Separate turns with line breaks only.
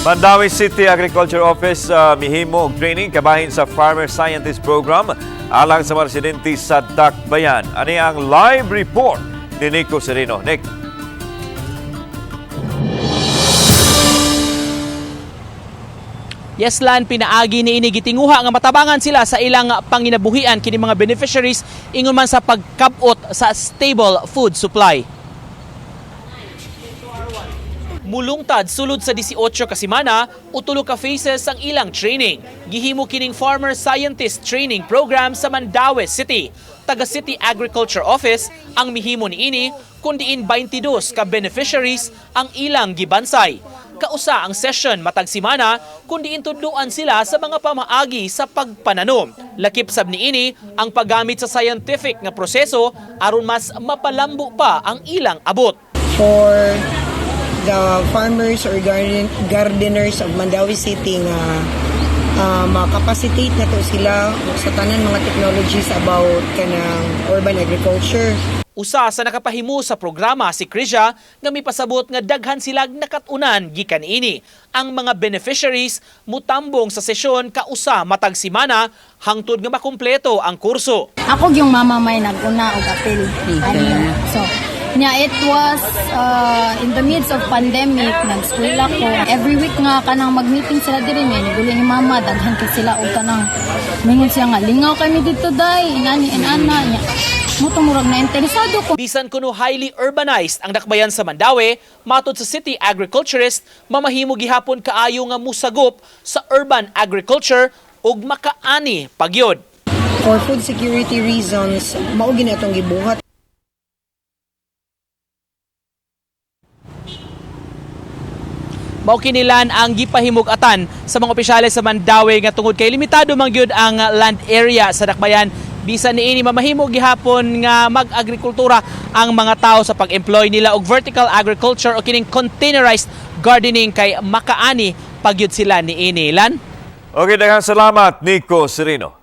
Mandawi City Agriculture Office mihimo og training kabahin sa Farmer Scientist Program alang sa mga residente sa Dakbayan. Ani ang live report ni Nico Sereno. Nick.
Yes, Lan, pinaagi ni ini gitinguha nga matabangan sila sa ilang panginabuhian kini mga beneficiaries ingon man sa pagkabot sa stable food supply. Mulungtad sulod sa 18 ka semana, utulo ka phases ang ilang training. Gihimo kining Farmer Scientist Training Program sa Mandawi City. Taga City Agriculture Office ang mihimo niini kundiin 22 ka beneficiaries ang ilang gibansay. Kausa ang session matag semana kundiin tudluan sila sa mga pamaagi sa pagpananom. Lakip sab niini ang paggamit sa scientific nga proseso aron mas mapalambo pa ang ilang abot.
For the farmers or gardeners of Mandawi City nga makapacitate na to sila sa tanan mga technologies about kanang urban agriculture.
Usa sa nakapahimo sa programa si Krisha nga mipasabot nga daghan silag nakatunan gikan ini. Ang mga beneficiaries mutambong sa sesyon kausa matag semana hangtod nga makumpleto ang kurso.
Ako yung mama may naguna og apil. So, it was in the midst of pandemic, nag-school ako. Every week nga kanang mag-meeting sila diri ni nigulo ni mama daghan kay sila og kanang mingon siya nga lingaw kami dito day inani ana nya. Mutumurag na interesado ko.
Bisan kuno highly urbanized ang Dakbayan sa Mandawi, matod sa city agriculturist, mamahimo gihapon kaayo nga musagop sa urban agriculture ug makaani pagyod.
For food security reasons, mao gini atong gibuhat.
Mao kinilan ang gipahimug-atan sa mga opisyales sa Mandawi nga tungod kay limitado man gyud ang land area sa Dakbayan. Bisan niini mamahimog gihapon nga mag-agrikultura ang mga tao sa pag-employ nila og vertical agriculture o kining containerized gardening kay makaani pagyud sila niini. Lan.
Okay, daghang salamat Nico Sereno.